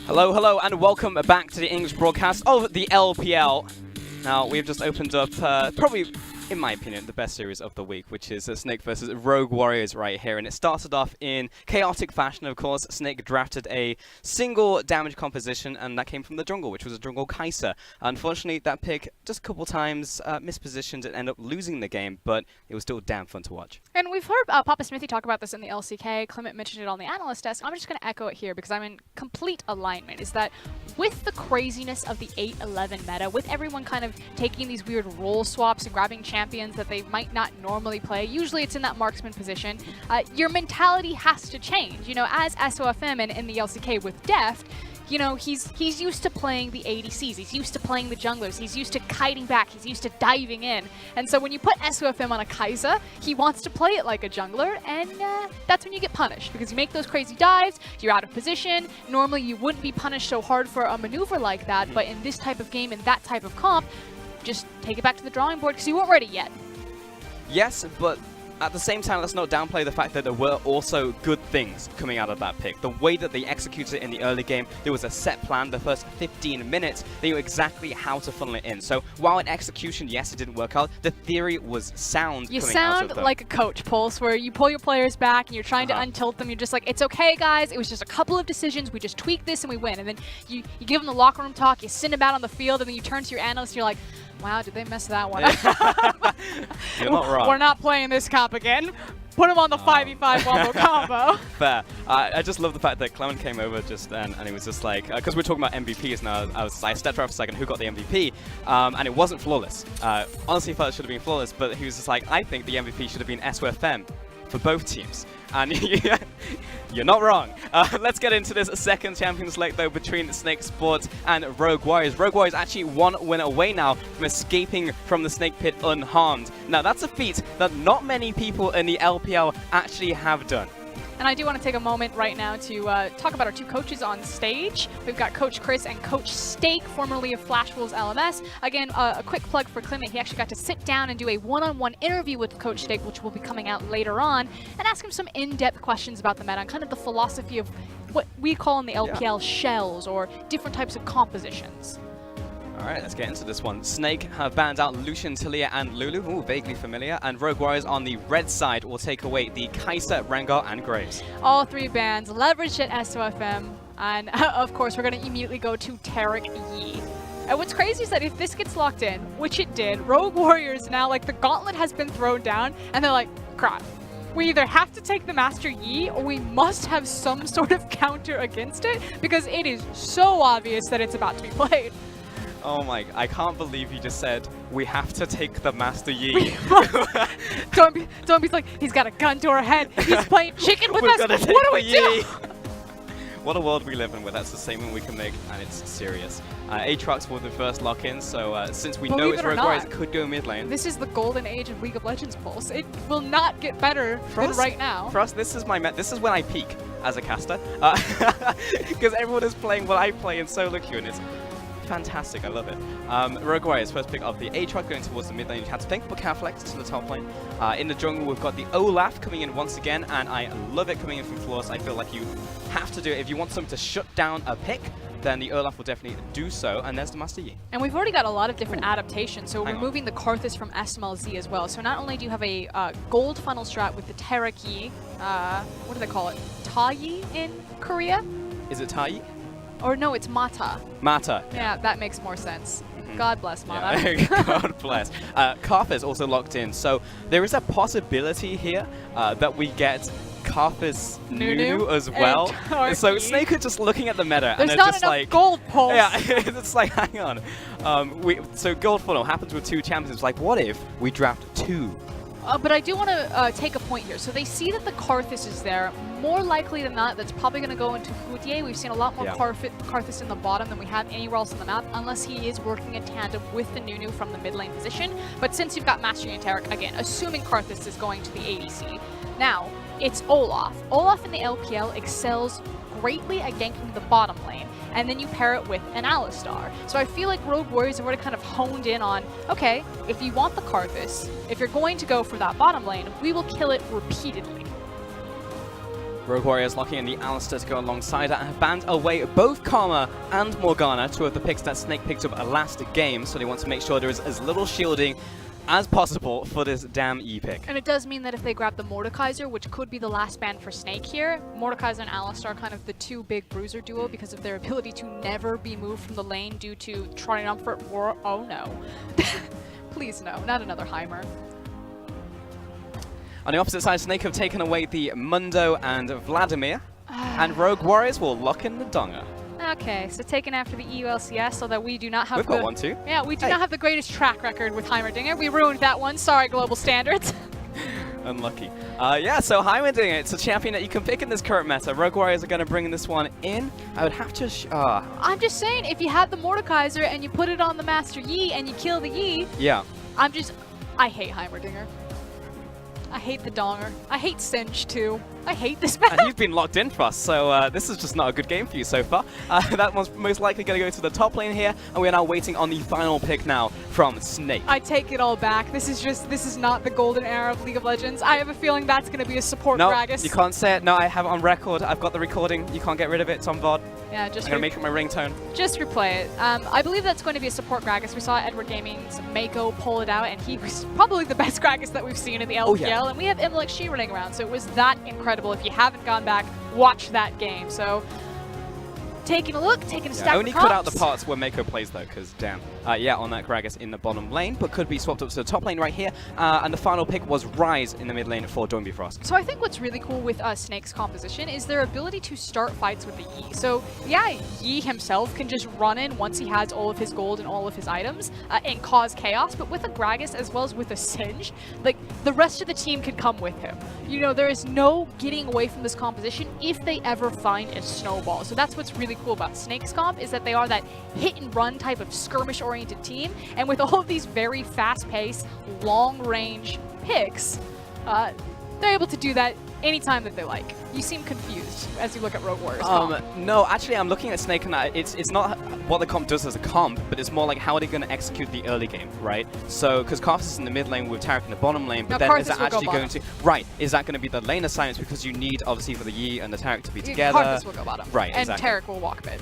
Hello, hello, and welcome back to the English broadcast of the LPL. Now, we've just opened up probably, in my opinion, the best series of the week, which is Snake versus Rogue Warriors right here. And it started off in chaotic fashion, of course. Snake drafted a single damage composition, and that came from the jungle, which was a jungle Kai'Sa. Unfortunately, that pick just a couple times mispositioned and ended up losing the game, but it was still damn fun to watch. And we've heard Papa Smithy talk about this in the LCK. Clement mentioned it on the analyst desk. I'm just going to echo it here because I'm in complete alignment, is that with the craziness of the 8-11 meta, with everyone kind of taking these weird role swaps and grabbing champions that they might not normally play, usually it's in that marksman position, your mentality has to change. You know, as SOFM and in the LCK with Deft, you know, he's used to playing the ADCs, he's used to playing the junglers, he's used to kiting back, he's used to diving in. And so when you put SOFM on a Kai'Sa, he wants to play it like a jungler, and that's when you get punished, because you make those crazy dives, you're out of position. Normally you wouldn't be punished so hard for a maneuver like that, but in this type of game, in that type of comp, just take it back to the drawing board because you weren't ready yet. Yes, but at the same time, let's not downplay the fact that there were also good things coming out of that pick. The way that they executed it in the early game, there was a set plan. The first 15 minutes, they knew exactly how to funnel it in. So while in execution, yes, it didn't work out, the theory was sound. You sound like a coach, Pulse, where you pull your players back and you're trying to untilt them. You're just like, it's okay, guys. It was just a couple of decisions. We just tweak this and we win. And then you give them the locker room talk, you send them out on the field, and then you turn to your analyst and you're like, wow, did they mess that one up? You're not wrong. We're not playing this comp again. Put him on the 5v5 wombo combo. Fair. I just love the fact that Clement came over just then, and he was just like, because we're talking about MVPs now, I stepped out for a second, who got the MVP, and it wasn't flawless. Honestly, I thought it should have been flawless, but he was just like, I think the MVP should have been SOFM for both teams. And you're not wrong. Let's get into this second Champions League, though, between Snake Sports and Rogue Warriors. Rogue Warriors actually 1 win away now from escaping from the Snake Pit unharmed. Now, that's a feat that not many people in the LPL actually have done. And I do want to take a moment right now to talk about our two coaches on stage. We've got Coach Chris and Coach Steak, formerly of Flash Wolves LMS. Again, a quick plug for Clement. He actually got to sit down and do a one-on-one interview with Coach Steak, which will be coming out later on, and ask him some in-depth questions about the meta and kind of the philosophy of what we call in the LPL shells, or different types of compositions. Alright, let's get into this one. Snake have banned out Lucian, Talia, and Lulu. Ooh, vaguely familiar. And Rogue Warriors on the red side will take away the Kai'Sa, Rengar, and Graves. All three bans leveraged at SOFM. And of course, we're going to immediately go to Tarek Yi. And what's crazy is that if this gets locked in, which it did, Rogue Warriors now, like, the gauntlet has been thrown down, and they're like, crap. We either have to take the Master Yi, or we must have some sort of counter against it, because it is so obvious that it's about to be played. Oh my, I can't believe you just said, we have to take the Master Yi. Don't be like, he's got a gun to our head, he's playing chicken with us, what do we do? What a world we live in where that's the same one we can make, and it's serious. Aatrox will be the first lock-in, so since we know it's Rogue Warriors, it could go mid lane. This is the golden age of League of Legends, Pulse. It will not get better than right now. For us, this is when I peak as a caster. Because everyone is playing what I play in solo queue, and it's fantastic, I love it. Rogue Warriors, first pick of the Aatrox going towards the mid lane. You had to think for Caflex to the top lane. In the jungle, we've got the Olaf coming in once again, and I love it coming in from Flawless. I feel like you have to do it. If you want something to shut down a pick, then the Olaf will definitely do so, and there's the Master Yi. And we've already got a lot of different adaptations, so we're removing the Karthus from SMLZ as well. So not only do you have a gold funnel strat with the Tarek Yi, what do they call it? Ta-Yi in Korea? Is it Ta-Yi? Or no, it's Mata. Mata. Yeah, that makes more sense. God bless Mata. Yeah. God bless. Karthus also locked in, so there is a possibility here that we get Karthus Nunu as well. So Snake are just looking at the meta, and they're just like, gold, Pulse. Yeah, it's like, hang on. So gold funnel happens with 2 champions. It's like, what if we draft 2? But I do want to take a point here. So they see that the Karthus is there. More likely than not, that's probably going to go into Fudier. We've seen a lot more Karthus in the bottom than we have anywhere else on the map, unless he is working in tandem with the Nunu from the mid lane position. But since you've got Master Yi and Tarek, again, assuming Karthus is going to the ADC. Now, it's Olaf. Olaf in the LPL excels greatly at ganking the bottom lane, and then you pair it with an Alistar. So I feel like Rogue Warriors have already kind of honed in on, okay, if you want the Karthus, if you're going to go for that bottom lane, we will kill it repeatedly. Rogue Warriors locking in the Alistair to go alongside it and have banned away both Karma and Morgana, two of the picks that Snake picked up last game, so they want to make sure there is as little shielding as possible for this damn E pick. And it does mean that if they grab the Mordekaiser, which could be the last ban for Snake here, Mordekaiser and Alistar are kind of the two big bruiser duo because of their ability to never be moved from the lane due to triumphant war. Oh no. Please no, not another Heimer. On the opposite side, Snake have taken away the Mundo and Vladimir, and Rogue Warriors will lock in the Donga. Okay, so taken after the EULCS, so that we do not have We've got one too. Yeah, we do not have the greatest track record with Heimerdinger. We ruined that one. Sorry, global standards. Unlucky. Yeah, so Heimerdinger, it's a champion that you can pick in this current meta. Rogue Warriors are going to bring this one in. I would have to... I'm just saying, if you had the Mordekaiser and you put it on the Master Yi and you kill the Yi... Yeah. I hate Heimerdinger. I hate the Donger. I hate Singe too. I hate this map. And you've been locked in for us, so this is just not a good game for you so far. That one's most likely going to go to the top lane here, and we're now waiting on the final pick now from Snake. I take it all back. This is not the golden era of League of Legends. I have a feeling that's going to be a support Gragas. No, you can't say it. No, I have it on record. I've got the recording. You can't get rid of it. It's on VOD. Yeah, just I'm going to make it my ringtone. Just replay it. I believe that's going to be a support Gragas. We saw Edward Gaming's Mako pull it out, and he was probably the best Gragas that we've seen in the LPL. Oh, yeah. And we have Imlex She running around, so it was that incredible. If you haven't gone back, watch that game. So taking a look, taking a stack only of cut out the props. parts where Mako plays though, because damn. Yeah, on that Gragas in the bottom lane, but could be swapped up to the top lane right here. And the final pick was Rise in the mid lane for Dawn Bifrost. So I think what's really cool with Snake's composition is their ability to start fights with the Yi. So yeah, Yi himself can just run in once he has all of his gold and all of his items and cause chaos, but with a Gragas as well as with a Singe, like the rest of the team can come with him. You know, there is no getting away from this composition if they ever find a snowball. So that's what's really cool about Snake's comp, is that they are that hit and run type of skirmish oriented team, and with all of these very fast-paced, long-range picks, they're able to do that anytime that they like. You seem confused as you look at Rogue Warriors comp. No, actually I'm looking at Snake and it's not what the comp does as a comp, but it's more like how are they going to execute the early game, right? So, because Karthus is in the mid lane with Tarek in the bottom lane, but then is that actually going to... Right, is that going to be the lane assignments, because you need, obviously, for the Yi and the Tarek to be together? Karthus will go bottom. Right, and exactly. Tarek will walk mid.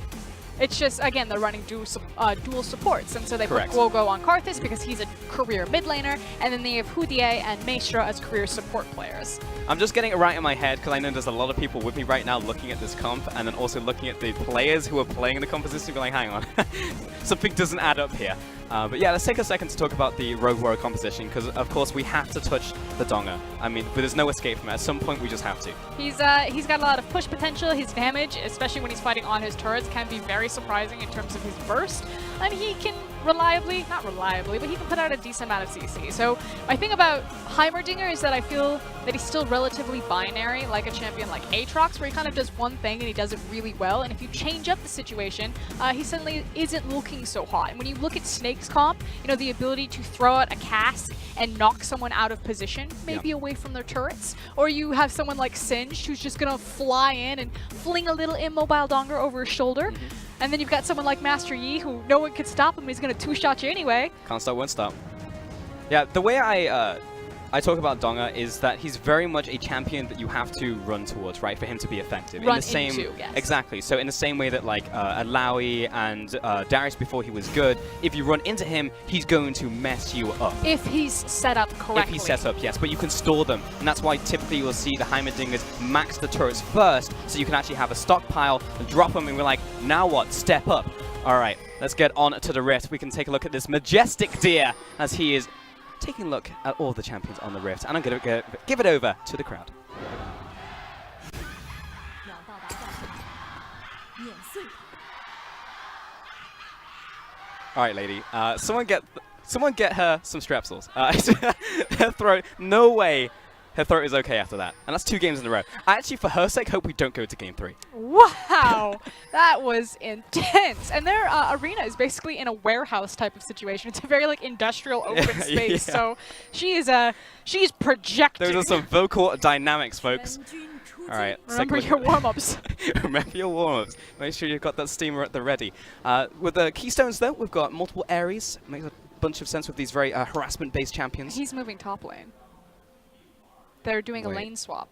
It's just, again, they're running dual supports, and so they Correct. put Wogo on Karthus because he's a career mid laner, and then they have Houdier and Maestro as career support players. I'm just getting it right in my head because I know there's a lot of people with me right now looking at this comp and then also looking at the players who are playing the composition and be like, hang on, something doesn't add up here. But yeah, let's take a second to talk about the Rogue Warrior composition, because of course we have to touch the Donga. I mean, there's no escape from it. At some point we just have to. He's got a lot of push potential. His damage, especially when he's fighting on his turrets, can be very surprising in terms of his burst. And he can reliably, not reliably, but he can put out a decent amount of CC. So my thing about Heimerdinger is that I feel that he's still relatively binary, like a champion like Aatrox, where he kind of does one thing and he does it really well. And if you change up the situation, he suddenly isn't looking so hot. And when you look at Snake's comp, you know, the ability to throw out a cask and knock someone out of position, maybe away from their turrets, or you have someone like Singe who's just gonna fly in and fling a little immobile Donger over his shoulder. And then you've got someone like Master Yi, who no one can stop him. He's going to two-shot you anyway. Can't stop, won't stop. Yeah, the way I talk about Donga is that he's very much a champion that you have to run towards, right, for him to be effective. Run in the same, into, yes. Exactly. So in the same way that like Alawi and Darius before he was good, if you run into him, he's going to mess you up. If he's set up correctly. If he's set up, yes. But you can store them. And that's why typically you'll see the Heimerdingers max the turrets first, so you can actually have a stockpile, drop them, and we're like, now what? Step up. All right, let's get on to the Rift. We can take a look at this majestic deer as he is taking a look at all the champions on the Rift, and I'm going to give it over to the crowd. All right, lady. Someone get her some Strepsils. Her throat. No way. Her throat is okay after that. And that's 2 games in a row. I actually, for her sake, hope we don't go to game 3. Wow! That was intense. And their arena is basically in a warehouse type of situation. It's a very like industrial open space. Yeah. So she's projecting. Those are some vocal dynamics, folks. All right. Remember your warm-ups. Remember your warm-ups. Make sure you've got that steamer at the ready. With the keystones, though, we've got multiple Ares. Makes a bunch of sense with these very harassment-based champions. He's moving top lane. They're doing a lane swap.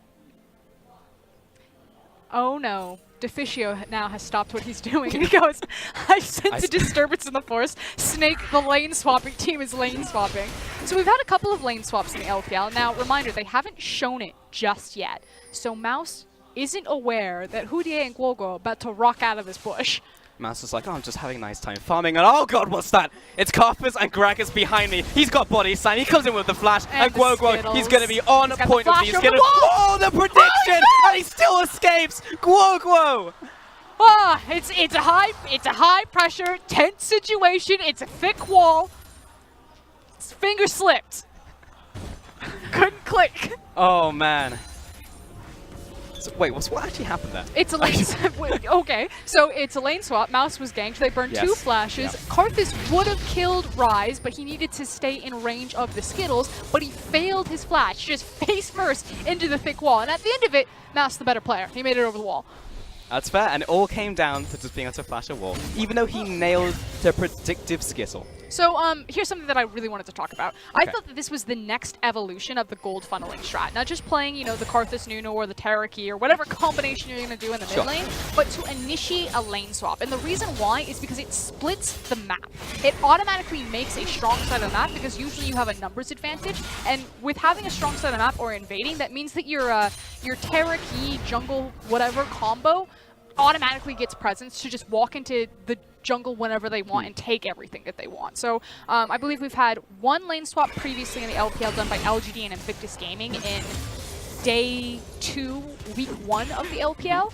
oh no. Deficio now has stopped what he's doing. He goes, I sense a disturbance in the force. Snake, the lane swapping team is lane swapping. So we've had a couple of lane swaps in the LPL. Now, reminder, they haven't shown it just yet. So Mouse isn't aware that Hudier and Guoguo are about to rock out of this bush. Mouse is like, oh, I'm just having a nice time farming, and oh god, what's that? It's Karthus and Gragas behind me. He's got body slam. He comes in with the flash, and Guoguo, he's going to be on point with these Skittles. Oh, the prediction! And he still escapes! Guoguo! Ah, it's a high pressure, tense situation. It's a thick wall. His finger slipped. Couldn't click. Oh man. So, wait, what actually happened there? It's a lane okay, so it's a lane swap. Mouse was ganked. They burned 2 flashes. Yep. Karthus would have killed Rise, but he needed to stay in range of the Skittles, but he failed his flash, just face first into the thick wall. And at the end of it, Mouse the better player. He made it over the wall. That's fair, and it all came down to just being able to flash a wall, even though he nailed the predictive Skittle. So here's something that I really wanted to talk about. I thought that this was the next evolution of the gold funneling strat. Not just playing, you know, the Karthus Nuno or the Terraki or whatever combination you're going to do in the mid lane, but to initiate a lane swap. And the reason why is because it splits the map. It automatically makes a strong side of the map because usually you have a numbers advantage. And with having a strong side of the map or invading, that means that your Terraki, jungle, whatever combo automatically gets presence to just walk into the jungle whenever they want and take everything that they want. So I believe we've had 1 lane swap previously in the LPL done by LGD and Invictus Gaming in day 2, week 1 of the LPL.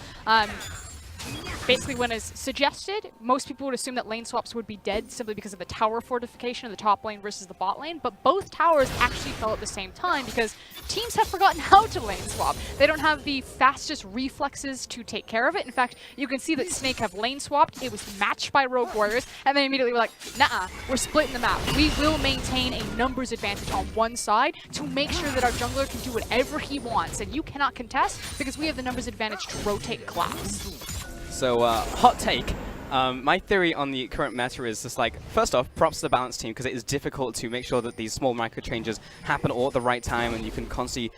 Basically, when it's suggested, most people would assume that lane swaps would be dead simply because of the tower fortification of the top lane versus the bot lane, but both towers actually fell at the same time because teams have forgotten how to lane swap. They don't have the fastest reflexes to take care of it. In fact, you can see that Snake have lane swapped. It was matched by Rogue Warriors, and they immediately were like, nah, we're splitting the map. We will maintain a numbers advantage on one side to make sure that our jungler can do whatever he wants, and you cannot contest because we have the numbers advantage to rotate class. So, hot take. My theory on the current meta is just like, first off, props to the balance team because it is difficult to make sure that these small micro changes happen all at the right time and you can constantly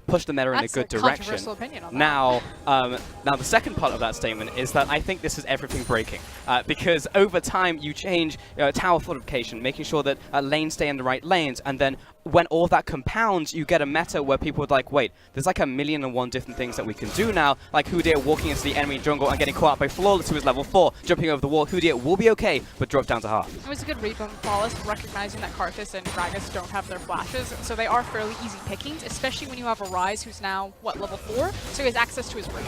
push the meta in a good direction. Opinion on that. Now the second part of that statement is that I think this is everything breaking because over time you change tower fortification, making sure that lanes stay in the right lanes, and then when all that compounds, you get a meta where people are like, wait, there's like 1,000,001 different things that we can do now, like Hudier walking into the enemy jungle and getting caught out by Flawless, who is level 4, jumping over the wall. Hudier will be okay, but drops down to half. It was a good read from Flawless, recognizing that Karthus and Gragas don't have their flashes, so they are fairly easy pickings, especially when you have a Rise who's now, what, level 4? So he has access to his root.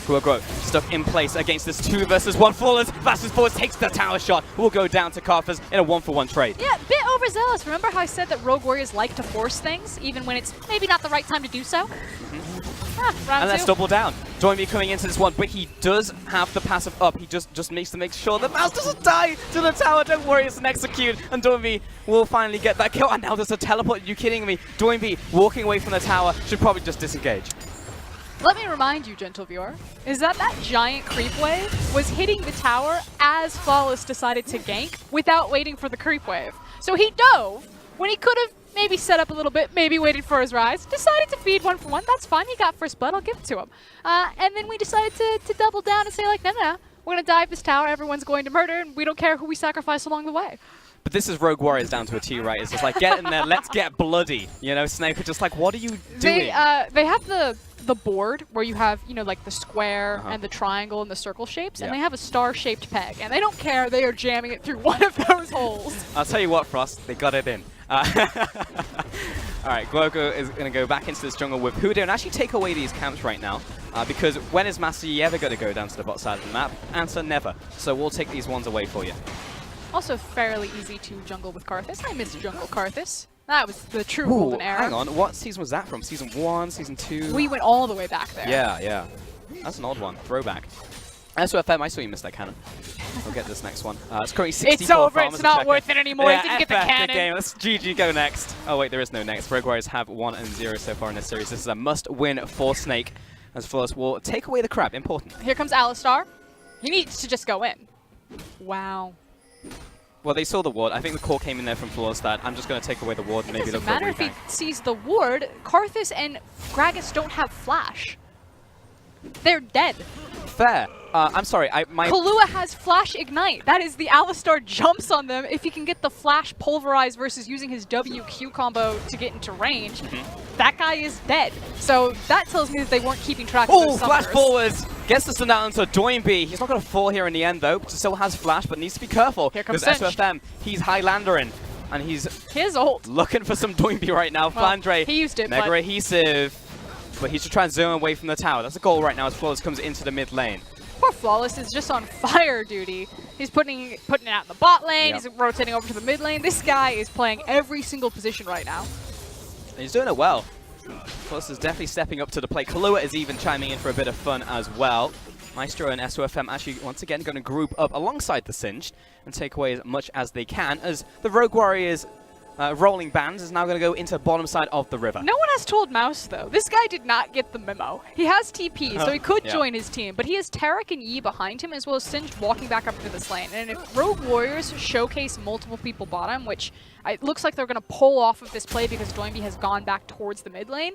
Guoguo stuck in place against this 2 versus 1. Flawless flashes forward, takes the tower shot, will go down to Karthus in a 1-for-1 trade. Yeah, a bit overzealous. Remember how I said that Rogue Warriors like to force things, even when it's maybe not the right time to do so? And let's double down. Doinby coming into this one, but he does have the passive up. He just needs to make sure the mouse doesn't die to the tower. Don't worry, it's an execute, and Doinby will finally get that kill. And now there's a teleport. Are you kidding me? Doinby walking away from the tower should probably just disengage. Let me remind you, gentle viewer, is that giant creep wave was hitting the tower as Flawless decided to gank without waiting for the creep wave. So he dove when he could have maybe set up a little bit, maybe waited for his Rise, decided to feed 1-for-1. That's fine. He got first blood. I'll give it to him. And then we decided to double down and say, like, no, we're going to dive this tower. Everyone's going to murder, and we don't care who we sacrifice along the way. But this is Rogue Warriors down to a T, right? It's just like, get in there, let's get bloody. You know, Snake are just like, what are you doing? They have the board where you have, you know, like the square and the triangle and the circle shapes, and they have a star-shaped peg, and they don't care. They are jamming it through one of those holes. I'll tell you what, Frost, they got it in. Alright, Guoguo is going to go back into this jungle with Hudier and actually take away these camps right now. Because when is Master Yi ever going to go down to the bot side of the map? Answer, never. So we'll take these ones away for you. Also fairly easy to jungle with Karthus. I miss jungle Karthus. That was the true golden era. Hang on, what season was that from? Season 1, Season 2? We went all the way back there. Yeah. That's an odd one. Throwback. That's what FM. I saw you missed that cannon. We'll get this next one. It's currently 64. It's over. It's not worth it anymore. Yeah, didn't get the cannon. Game. Let's GG go next. Oh wait, there is no next. Rogue Warriors have 1-0 so far in this series. This is a must-win for Snake, as Flawless will take away the crab. Important. Here comes Alistar. He needs to just go in. Wow. Well, they saw the ward. I think the call came in there from Flawless that I'm just going to take away the ward and maybe look for a rebank. It doesn't matter if he sees the ward. Karthus and Gragas don't have flash. they're dead. Fair. I'm sorry, my... Kahlua has Flash Ignite. That is the Alistar jumps on them. If he can get the Flash Pulverize versus using his WQ combo to get into range, that guy is dead. So that tells me that they weren't keeping track of those Flash summoners. forwards! Gets the stun down into Doinby. He's not going to fall here in the end, though. Still has Flash, but needs to be careful. Here comes Because Sinch. SOFM, he's Highlandering. And he's His ult. looking for some Doinby right now. Well, Flandre, he used it, Mega but- Adhesive. But he should try and zone away from the tower. That's a goal right now as Flawless comes into the mid lane. Poor Flawless is just on fire duty. He's putting it out in the bot lane. Yep. He's rotating over to the mid lane. This guy is playing every single position right now. And he's doing it well. Flawless is definitely stepping up to the plate. Kahlua is even chiming in for a bit of fun as well. Maestro and SOFM actually once again going to group up alongside the Singed and take away as much as they can, as the Rogue Warriors rolling bands is now going to go into the bottom side of the river. No one has told Mouse, though. This guy did not get the memo. He has TP, so he could join his team, but he has Tarek and Yi behind him, as well as Singed walking back up into this lane. And if Rogue Warriors showcase multiple people bottom, which it looks like they're going to pull off of this play because Doinby has gone back towards the mid lane,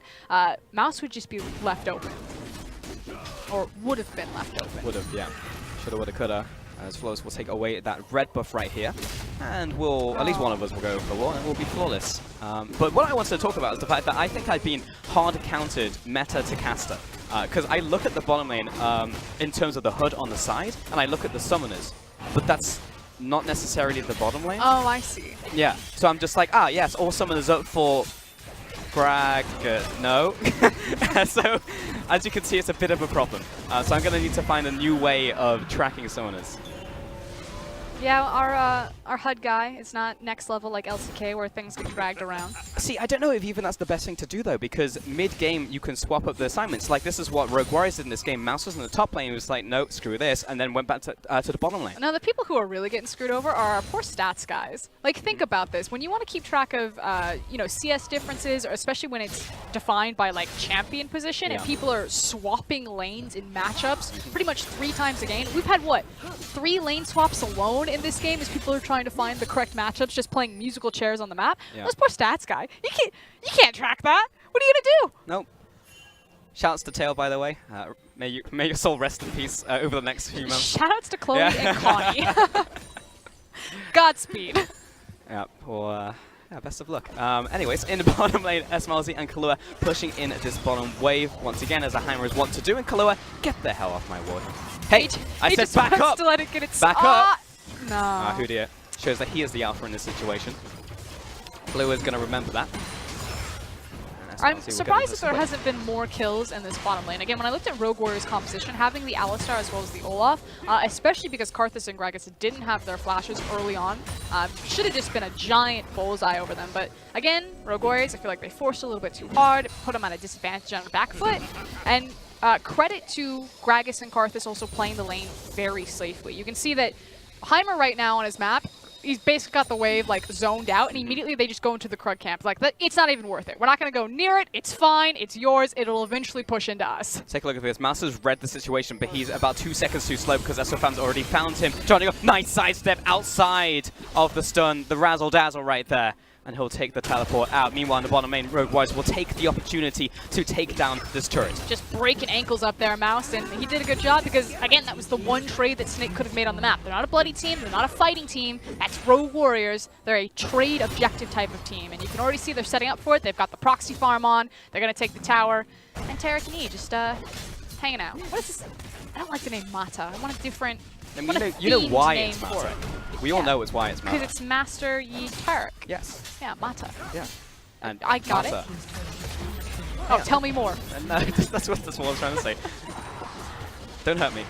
Mouse would just be left open. Or would have been left open. Would have, yeah. Shoulda, woulda, coulda. As Flawless will take away that red buff right here. And we'll, at least one of us will go for war and we'll be Flawless. But what I wanted to talk about is the fact that I think I've been hard countered meta to caster. Because I look at the bottom lane in terms of the HUD on the side, and I look at the summoners. But that's not necessarily the bottom lane. Oh, I see. Yeah, so I'm just like, yes, all summoners up for Bragg, no. So, as you can see, it's a bit of a problem. So I'm going to need to find a new way of tracking summoners. Yeah, our HUD guy is not next level like LCK where things get dragged around. See, I don't know if even that's the best thing to do, though, because mid-game you can swap up the assignments. Like, this is what Rogue Warriors did in this game. Mouse was in the top lane, he was like, no, screw this, and then went back to the bottom lane. Now, the people who are really getting screwed over are our poor stats guys. Like, think about this. When you want to keep track of, you know, CS differences, or especially when it's defined by, like, champion position, and people are swapping lanes in matchups pretty much 3 times a game. We've had, what, 3 lane swaps alone in this game as people are trying to find the correct matchups, just playing musical chairs on the map. Those poor stats guy. You can't track that. What are you gonna do? Nope. Shouts to Tail, by the way. May your soul rest in peace over the next few months. Shoutouts to Chloe and Connie. Godspeed. Yeah, poor. Yeah, best of luck. Anyways, in the bottom lane, Esmalzi and Kahlua pushing in this bottom wave once again, as the Heimers want to do. And Kahlua, get the hell off my ward. Hey, I said back wants up. to let it get its Back up. No. Hudia shows that he is the alpha in this situation. Kahlua is going to remember that. I'm surprised that there hasn't been more kills in this bottom lane. Again, when I looked at Rogue Warriors composition, having the Alistar as well as the Olaf, especially because Karthus and Gragas didn't have their flashes early on, should have just been a giant bullseye over them. But again, Rogue Warriors, I feel like they forced a little bit too hard, put them at a disadvantage on the back foot, and credit to Gragas and Karthus also playing the lane very safely. You can see that Heimer right now on his map, he's basically got the wave like zoned out, and immediately they just go into the Krug camp. Like, it's not even worth it. We're not going to go near it. It's fine. It's yours. It'll eventually push into us. Take a look at this. Mouse has read the situation, but he's about 2 seconds too slow because SOFAM's already found him. Trying to go nice sidestep outside of the stun. The razzle dazzle right there. And he'll take the teleport out. Meanwhile, in the bottom lane, Rogue Warriors will take the opportunity to take down this turret. Just breaking ankles up there, Mouse, and he did a good job because, again, that was the one trade that Snake could have made on the map. They're not a bloody team. They're not a fighting team. That's Rogue Warriors. They're a trade objective type of team, and you can already see they're setting up for it. They've got the proxy farm on. They're going to take the tower. And Tarek and E just hanging out. What is this? I don't like the name Mata. I want a different... I mean, you know why it's Mata. We all know it's why it's Mata. Because it's Master Yi Tarek. Yes. Yeah, Mata. Yeah. And I got Mata. it. Oh, tell me more. And, that's what I was trying to say. Don't hurt me.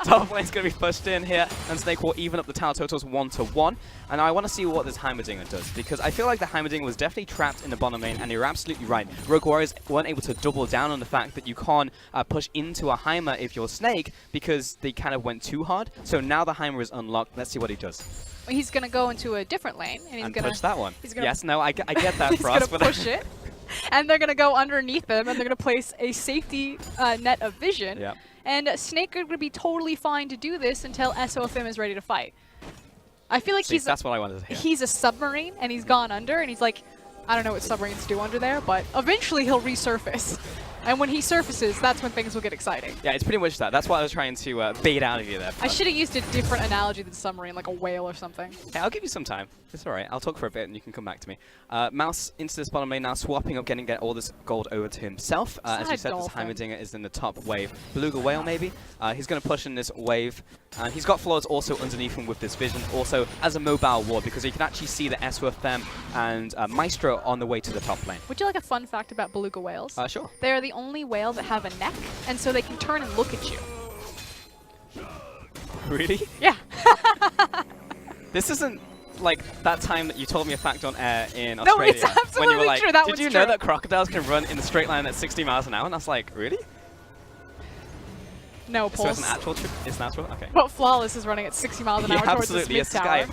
Top lane's going to be pushed in here, and Snake will even up the tower totals 1-1. And I want to see what this Heimerdinger does, because I feel like the Heimerdinger was definitely trapped in the bottom lane, and you're absolutely right. Rogue Warriors weren't able to double down on the fact that you can't push into a Heimer if you're Snake, because they kind of went too hard. So now the Heimer is unlocked. Let's see what he does. He's going to go into a different lane, and he's going to push that one. He's gonna, yes, no, I get that, he's Frost. He's going to push it, and they're going to go underneath them, and they're going to place a safety net of vision. Yep. And Snake are going to be totally fine to do this until SOFM is ready to fight. I feel like that's what I wanted to hear. He's a submarine, and he's gone under, and he's like, I don't know what submarines do under there, but eventually he'll resurface. And when he surfaces, that's when things will get exciting. Yeah, it's pretty much that. That's why I was trying to bait out of you there. I should have used a different analogy than submarine, like a whale or something. Yeah, I'll give you some time. It's alright. I'll talk for a bit and you can come back to me. Mouse into this bottom lane now, swapping up, getting all this gold over to himself. As you said, this Heimerdinger is in the top wave. Beluga Whale, maybe. He's going to push in this wave. He's got Flawless also underneath him with this vision, also as a mobile ward, because you can actually see the SOFM and Maestro on the way to the top lane. Would you like a fun fact about beluga whales? Sure. They are the only whale that have a neck, and so they can turn and look at you. Really? Yeah. This isn't like that time that you told me a fact on air in Australia. No, it's absolutely when you were like, true. That did was you true. know that crocodiles can run in the straight line at 60 miles an hour? And I was like, really? No, So Pulse. it's an actual trip? It's natural? Okay. But Flawless is running at 60 miles an hour Yeah, towards this absolutely. mid Yes, this tower.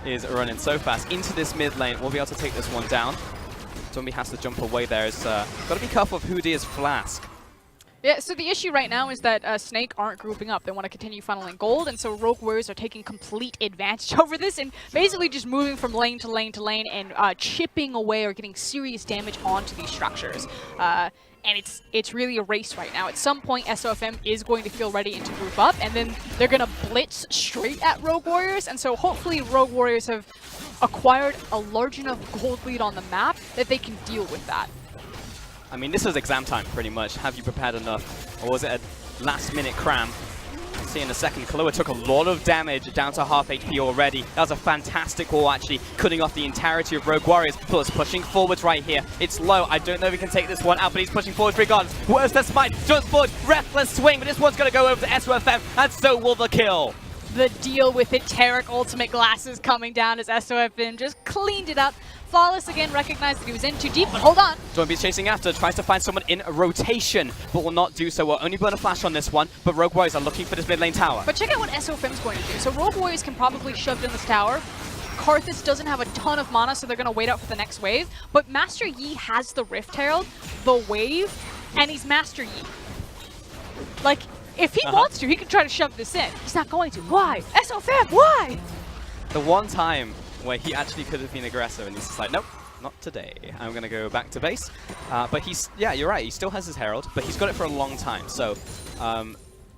guy is running so fast into this mid lane. We'll be able to take this one down. Zombie has to jump away there. It's got to be careful of Hoodir's Flask. Yeah, so the issue right now is that Snake aren't grouping up. They want to continue funneling gold, and so Rogue Warriors are taking complete advantage over this and basically just moving from lane to lane to lane and chipping away or getting serious damage onto these structures. And it's really a race right now. At some point, SOFM is going to feel ready to group up, and then they're going to blitz straight at Rogue Warriors, and so hopefully Rogue Warriors have acquired a large enough gold lead on the map that they can deal with that. I mean, this was exam time, pretty much. Have you prepared enough? Or was it a last-minute cram? See in a second, Kahlua took a lot of damage, down to half HP already. That was a fantastic wall, actually, cutting off the entirety of Rogue Warriors. Plus, pushing forwards right here. It's low. I don't know if he can take this one out, but he's pushing forwards regardless. Where's the smite? Jumps forward, reckless swing, but this one's going to go over to SOFM, and so will the kill. The deal with it, Tarek ultimate glasses coming down as SOFM just cleaned it up. Flawless again recognized that he was in too deep, but hold on. Zombie's chasing after, tries to find someone in a rotation, but will not do so. We'll only burn a flash on this one, but Rogue Warriors are looking for this mid lane tower. But check out what SOFM's going to do. So Rogue Warriors can probably shove in this tower. Karthus doesn't have a ton of mana, so they're going to wait out for the next wave. But Master Yi has the Rift Herald, the wave, and he's Master Yi. Like, if he wants to, he can try to shove this in. He's not going to. Why? SOFM, why? The one time where he actually could have been aggressive and he's just like, nope, not today. I'm going to go back to base. But he's, yeah, you're right. He still has his Herald, but he's got it for a long time. So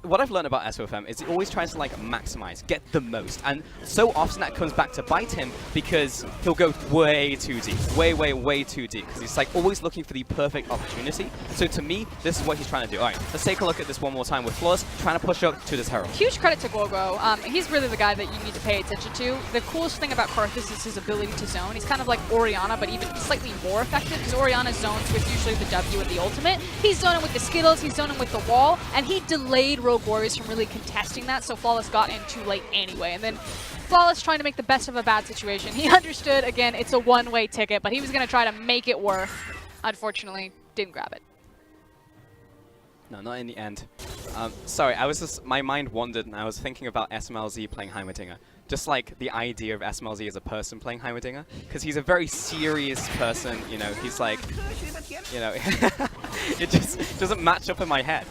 what I've learned about SOFM is he always tries to like maximize, get the most. And so often that comes back to bite him because he'll go way too deep, way too deep. Because he's like always looking for the perfect opportunity. So to me, this is what he's trying to do. All right, let's take a look at this one more time with Flawless, trying to push up to this Herald. Huge credit to Gogo. He's really the guy that you need to pay attention to. The coolest thing about Karthus is his ability to zone. He's kind of like Orianna, but even slightly more effective because Orianna zones with usually the W and the ultimate. He's zoning with the Skittles, he's zoning with the wall, and he delayed Rogue Warriors from really contesting that, so Flawless got in too late anyway. And then Flawless trying to make the best of a bad situation. He understood, again, it's a one-way ticket, but he was going to try to make it work. Unfortunately, didn't grab it. No, not in the end. Sorry, I was just, my mind wandered and I was thinking about SMLZ playing Heimerdinger. Just like the idea of SMLZ as a person playing Heimerdinger. Because he's a very serious person, you know, he's like, you know, it just doesn't match up in my head.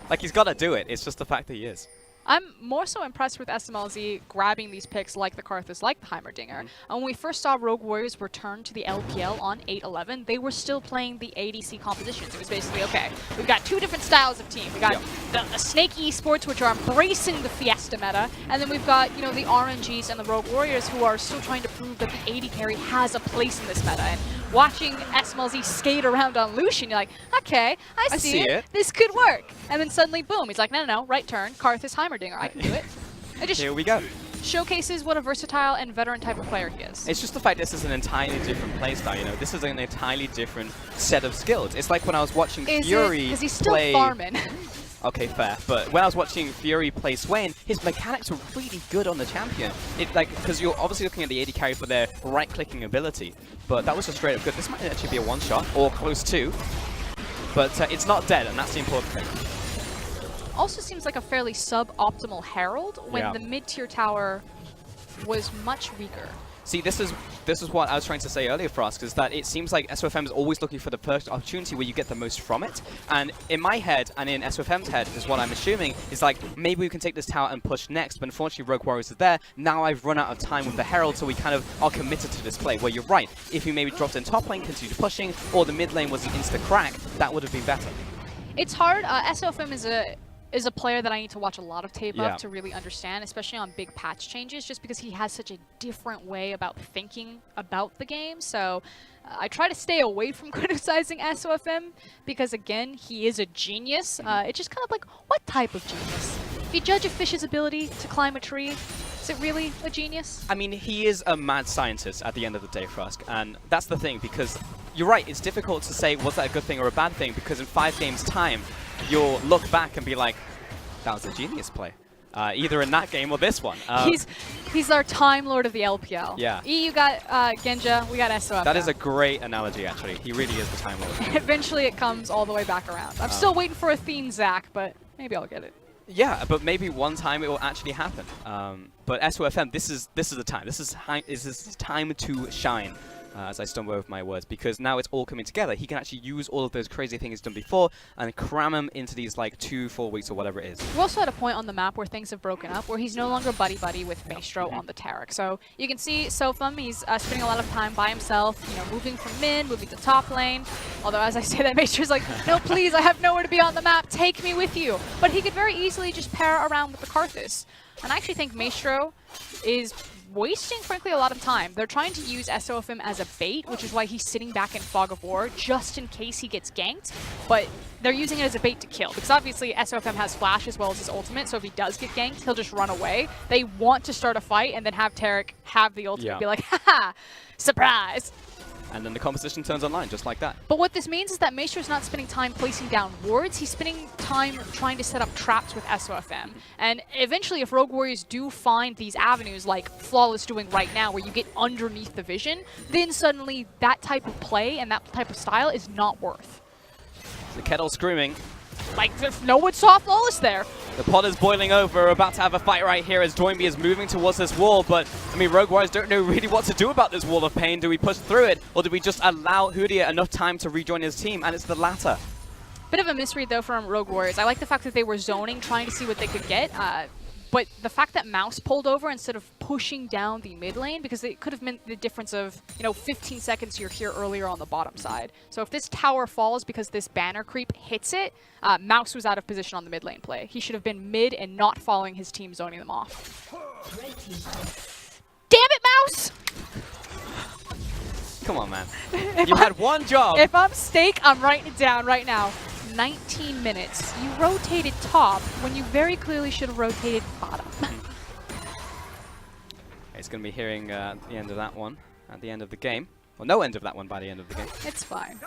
Like, he's got to do it, it's just the fact that he is. I'm more so impressed with SMLZ grabbing these picks like the Karthus, like the Heimerdinger. And when we first saw Rogue Warriors return to the LPL on 8-11, they were still playing the ADC compositions. It was basically, okay, we've got two different styles of team. We got the Snake Esports, which are embracing the Fiesta meta, and then we've got, you know, the RNGs and the Rogue Warriors who are still trying to prove that the AD carry has a place in this meta. And watching SMLZ skate around on Lucian, you're like, okay, I see it. This could work. And then suddenly, boom, he's like, no, right turn, Karthus, Heimerdinger, I can do it. It just Here we go. showcases what a versatile and veteran type of player he is. It's just the fact this is an entirely different playstyle, you know. This is an entirely different set of skills. It's like when I was watching Fury because he's still play... farming. Okay, fair. But when I was watching Fury play Swain, his mechanics were really good on the champion. It like because you're obviously looking at the AD carry for their right-clicking ability, but that was just straight up good. This might actually be a one-shot or close to, but it's not dead, and that's the important thing. Also seems like a fairly suboptimal Herald when the mid-tier tower was much weaker. See, this is what I was trying to say earlier, Frost, is that it seems like SOFM is always looking for the first opportunity where you get the most from it. And in my head, and in SOFM's head, is what I'm assuming, is like, maybe we can take this tower and push next, but unfortunately Rogue Warriors is there. Now I've run out of time with the Herald, so we kind of are committed to this play, where you're right. If you maybe dropped in top lane, continued pushing, or the mid lane was an insta-crack, that would have been better. It's hard. SOFM is a player that I need to watch a lot of tape Yeah. of to really understand, especially on big patch changes, just because he has such a different way about thinking about the game. So I try to stay away from criticizing SOFM because, again, he is a genius. It's just kind of like, what type of genius? If you judge a fish's ability to climb a tree, is it really a genius? I mean, he is a mad scientist at the end of the day, Frost, and that's the thing, because you're right, it's difficult to say was that a good thing or a bad thing, because in 5 games' time, you'll look back and be like, that was a genius play. Either in that game or this one. He's our Time Lord of the LPL. Yeah. You got Genja, we got SOFM. That is a great analogy, actually. He really is the Time Lord. Eventually it comes all the way back around. I'm still waiting for a theme, Zach, but maybe I'll get it. Yeah, but maybe one time it will actually happen. But SOFM, this is the time. This is time to shine. As I stumble over my words, because now it's all coming together. He can actually use all of those crazy things he's done before and cram them into these like 2-4 weeks or whatever it is. We're also at a point on the map where things have broken up, where he's no longer buddy-buddy with Maestro on the Taric. So you can see SOFM, he's spending a lot of time by himself, you know, moving from mid, moving to top lane. Although as I say that, Maestro's like, no please, I have nowhere to be on the map, take me with you. But he could very easily just pair around with the Karthus. And I actually think Maestro is wasting, frankly, a lot of time. They're trying to use SOFM as a bait, which is why he's sitting back in Fog of War, just in case he gets ganked. But they're using it as a bait to kill, because obviously SOFM has Flash as well as his ultimate, so if he does get ganked, he'll just run away. They want to start a fight and then have Taric have the ultimate and be like, haha, surprise! And then the composition turns online, just like that. But what this means is that Maestro's not spending time placing down wards, he's spending time trying to set up traps with SOFM. And eventually, if Rogue Warriors do find these avenues like Flawless doing right now, where you get underneath the vision, then suddenly that type of play and that type of style is not worth. The kettle screaming. Like, no one saw Flawless there. The pot is boiling over. We're about to have a fight right here as Doinby is moving towards this wall, but, I mean, Rogue Warriors don't know really what to do about this wall of pain. Do we push through it, or do we just allow Hudia enough time to rejoin his team? And it's the latter. Bit of a misread, though, from Rogue Warriors. I like the fact that they were zoning, trying to see what they could get. But the fact that Mouse pulled over instead of pushing down the mid lane, because it could have meant the difference of, you know, 15 seconds you're here earlier on the bottom side. So if this tower falls because this banner creep hits it, Mouse was out of position on the mid lane play. He should have been mid and not following his team zoning them off. Damn it, Mouse! Come on, man. You had one job. If I'm Steak, I'm writing it down right now. 19 minutes. You rotated top when you very clearly should have rotated bottom. It's going to be hearing the end of that one at the end of the game. Well, no end of that one by the end of the game. It's fine.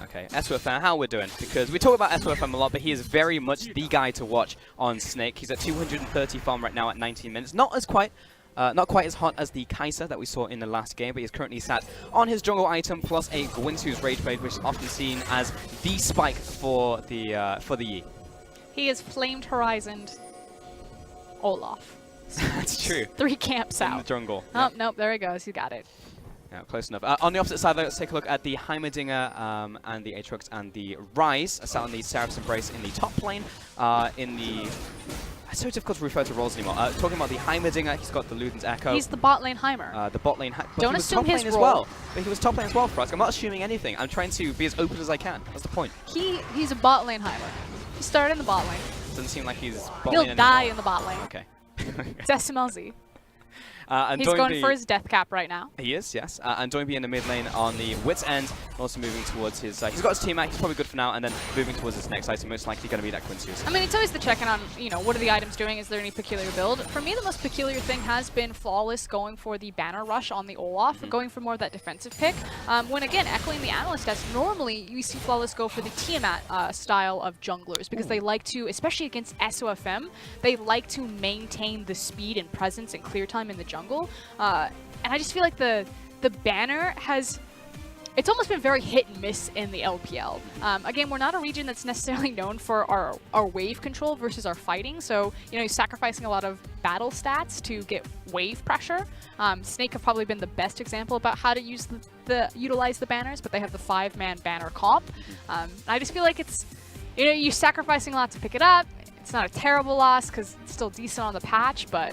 Okay, SOFM, how we're doing? Because we talk about SOFM a lot, but he is very much the guy to watch on Snake. He's at 230 farm right now at 19 minutes. Not quite as hot as the Kai'Sa that we saw in the last game, but he's currently sat on his jungle item plus a Gwynsu's Rage Blade, which is often seen as the spike for the Yi. He is Flamed Horizoned Olaf. That's true. 3 camps In the out. jungle. Oh, nope, there he goes. He got it. Yeah, close enough. On the opposite side, let's take a look at the Heimerdinger and the Aatrox and the Ryze. Sat on the Seraph's Embrace in the top lane. It's so difficult to refer to roles anymore. Talking about the Heimerdinger, he's got the Luden's Echo. He's the bot lane Heimer. The bot lane. But Don't he was assume top his lane as role. well. But he was top lane as well for us. I'm not assuming anything. I'm trying to be as open as I can. That's the point. He's a bot lane Heimer. He started in the bot lane. Doesn't seem like he's bot He'll lane die anymore. in the bot lane. Okay. It's SMLZ. And He's going for his death cap right now. He is, yes. And Doinby in the mid lane on the Wit's End, also moving towards his... he's got his team out, he's probably good for now, and then moving towards his next item, most likely going to be that Quincy's. I mean, it's always the check-in on, you know, what are the items doing? Is there any peculiar build? For me, the most peculiar thing has been Flawless going for the banner rush on the Olaf, going for more of that defensive pick. When, again, echoing the analyst desk, normally you see Flawless go for the Tiamat style of junglers, because they like to, especially against SOFM, they like to maintain the speed and presence and clear time in the jungle. And I just feel like the banner has it's almost been very hit and miss in the LPL. Again, we're not a region that's necessarily known for our wave control versus our fighting, so you're sacrificing a lot of battle stats to get wave pressure. Snake have probably been the best example about how to utilize the banners, but they have the 5-man banner comp. I just feel like it's, you're sacrificing a lot to pick it up. It's not a terrible loss because it's still decent on the patch, but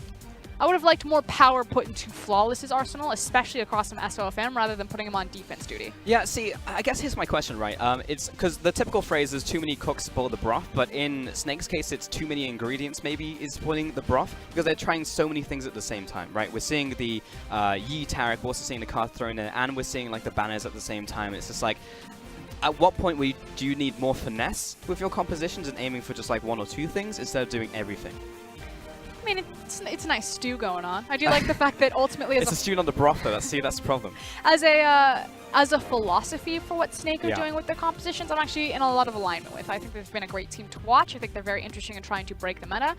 I would have liked more power put into Flawless's arsenal, especially across some SOFM, rather than putting him on defense duty. Yeah, see, I guess here's my question, right? It's because the typical phrase is too many cooks spoil the broth, but in Snake's case, it's too many ingredients maybe is spoiling the broth, because they're trying so many things at the same time, right? We're seeing the Yi Tarek, we're also seeing the card thrown in, and we're seeing like the banners at the same time. It's just like, at what point do you need more finesse with your compositions and aiming for just like 1 or 2 things instead of doing everything? I mean, it's a nice stew going on. I do like the fact that ultimately, it's a stew on the broth, though. That's the problem. As a philosophy for what Snake are doing with their compositions, I'm actually in a lot of alignment with. I think they've been a great team to watch. I think they're very interesting in trying to break the meta.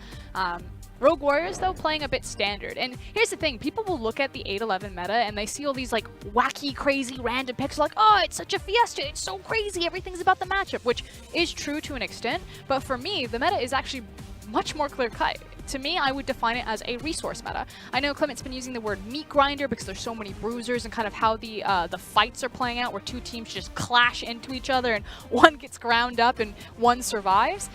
Rogue Warriors, though, playing a bit standard. And here's the thing, people will look at the 8-11 meta and they see all these like wacky, crazy, random picks like, oh, it's such a fiesta, it's so crazy, everything's about the matchup, which is true to an extent. But for me, the meta is actually much more clear-cut. To me, I would define it as a resource meta. I know Clement's been using the word meat grinder because there's so many bruisers and kind of how the fights are playing out, where 2 teams just clash into each other and one gets ground up and one survives.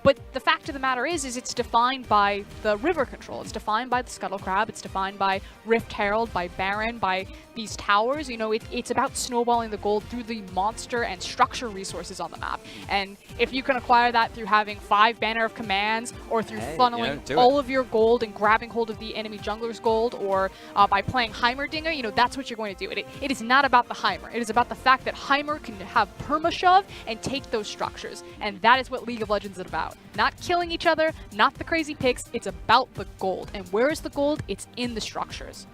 But the fact of the matter is it's defined by the river control. It's defined by the Scuttle Crab. It's defined by Rift Herald, by Baron, by these towers. It's about snowballing the gold through the monster and structure resources on the map. And if you can acquire that through having 5 Banner of Commands, or through funneling all of your gold and grabbing hold of the enemy jungler's gold, or by playing Heimerdinger, that's what you're going to do. It is not about the Heimer. It is about the fact that Heimer can have perma-shove and take those structures. And that is what League of Legends is about. Not killing each other, not the crazy picks, it's about the gold. And where is the gold? It's in the structures.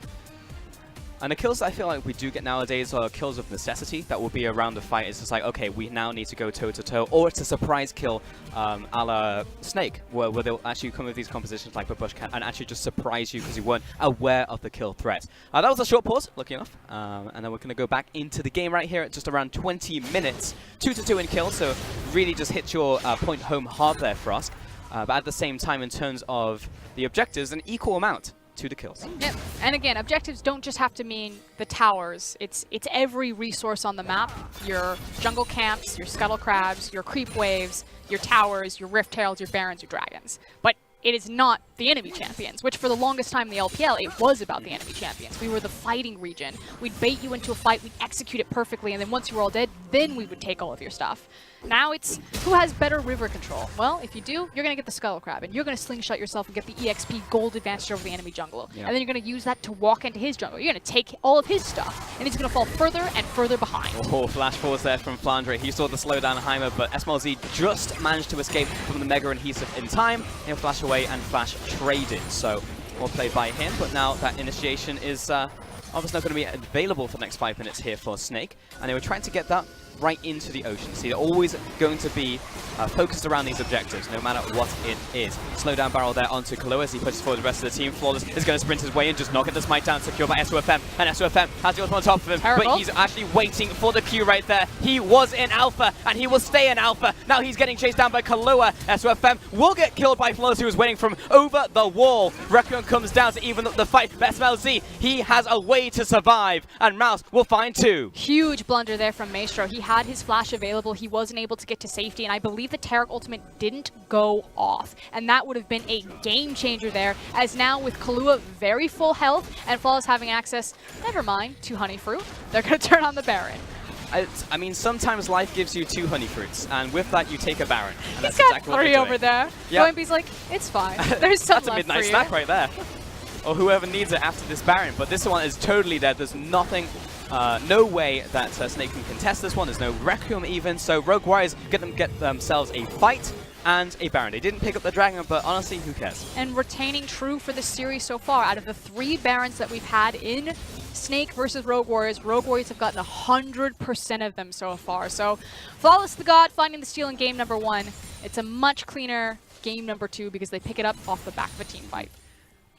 And the kills I feel like we do get nowadays are kills of necessity that will be around the fight. It's just like, okay, we now need to go toe-to-toe, or it's a surprise kill a la Snake, where they'll actually come with these compositions like Babush can and actually just surprise you because you weren't aware of the kill threat. That was a short pause, lucky enough, and then we're going to go back into the game right here at just around 20 minutes. 2-2 in kills, so really just hit your point home hard there, Frosk. But at the same time, in terms of the objectives, an equal amount to the kills. Yep. And again, objectives don't just have to mean the towers. It's every resource on the map. Your jungle camps, your scuttle crabs, your creep waves, your towers, your rift heralds, your barons, your dragons. But it is not the enemy champions, which for the longest time in the LPL, it was about the enemy champions. We were the fighting region. We'd bait you into a fight, we'd execute it perfectly, and then once you were all dead, then we would take all of your stuff. Now it's who has better river control. Well, if you do, you're going to get the Scuttle Crab, and you're going to slingshot yourself and get the EXP gold advantage over the enemy jungle. And then you're going to use that to walk into his jungle. You're going to take all of his stuff, and he's going to fall further and further behind. Oh, flash forwards there from Flandre. He saw the slowdown Heimer, but SMLZ just managed to escape from the Mega Adhesive in time. He'll flash away and flash traded. So, well played by him, but now that initiation is obviously not going to be available for the next 5 minutes here for Snake. And they were trying to get that right into the ocean. See, they're always going to be focused around these objectives, no matter what it is. Slow down barrel there onto Kalu as he pushes forward the rest of the team. Flawless is going to sprint his way in, just not get the smite down, secured by SOFM, and SOFM has the ultimate on top of him, but he's actually waiting for the Q right there. He was in alpha, and he will stay in alpha. Now he's getting chased down by Kahlua. SOFM will get killed by Flawless, who was waiting from over the wall. Requiem comes down to even up the fight, but SMLZ, he has a way to survive, and Mouse will find 2. Huge blunder there from Maestro. He had his flash available, he wasn't able to get to safety, and I believe the Tarek ultimate didn't go off. And that would have been a game changer there, as now with Kahlua very full health and Flawless having access, never mind, to Honey Fruit, they're going to turn on the Baron. I mean, sometimes life gives you 2 honey fruits, and with that you take a Baron. And He's got 3 over there. Yep. Goembe's like, it's fine. There's some That's a midnight snack right there. Or whoever needs it after this Baron. But this one is totally dead. There's nothing, no way that Snake can contest this one. There's no Requiem even. So Rogue Warriors get themselves a fight and a Baron. They didn't pick up the Dragon, but honestly, who cares? And retaining true for this series so far, out of the 3 Barons that we've had in Snake versus Rogue Warriors have gotten 100% of them so far. So Flawless the God finding the steal in game number 1. It's a much cleaner game number 2 because they pick it up off the back of a team fight.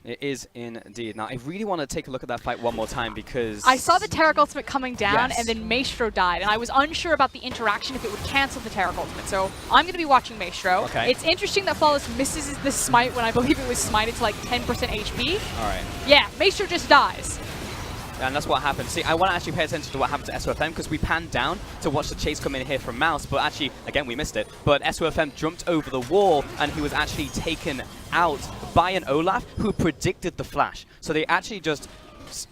It is indeed. Now, I really want to take a look at that fight one more time because... I saw the Taric ultimate coming down, Yes. and then Maestro died, and I was unsure about the interaction if it would cancel the Taric ultimate. So I'm going to be watching Maestro. Okay. It's interesting that Flawless misses the smite when I believe it was smited to like 10% HP. All right. Yeah, Maestro just dies. And that's what happened. See, I want to actually pay attention to what happened to SOFM because we panned down to watch the chase come in here from Mouse, but actually, again, we missed it. But SOFM jumped over the wall, and he was actually taken out by an Olaf who predicted the flash. So they actually just...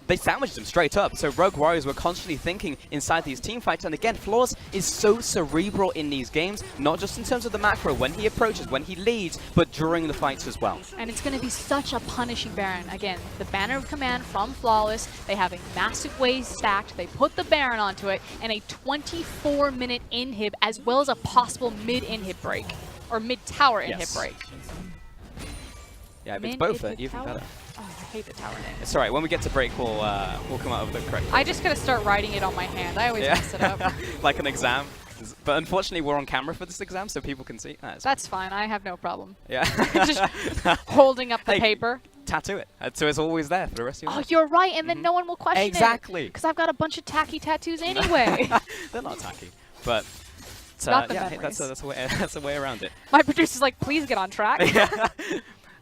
they sandwiched him straight up. So Rogue Warriors were constantly thinking inside these team fights. And again, Flawless is so cerebral in these games, not just in terms of the macro, when he approaches, when he leads, but during the fights as well. And it's going to be such a punishing Baron. Again, the Banner of Command from Flawless, they have a massive wave stacked, they put the Baron onto it, and a 24-minute inhib, as well as a possible mid-inhib break, or mid-tower inhib break. Yeah, if it's both, even tower? better. Oh, I hate the tower name. It's alright, when we get to break, we'll come out with the correct. I just gotta start writing it on my hand. I always mess it up. Like an exam. But unfortunately, we're on camera for this exam, so people can see. That's fine. I have no problem. Yeah. Just holding up the paper. Tattoo it. So it's always there for the rest of your life. Oh, you're right, and then no one will question it. Exactly. Because I've got a bunch of tacky tattoos anyway. They're not tacky, but Not the yeah, memories. that's a way around it. My producer's like, please get on track.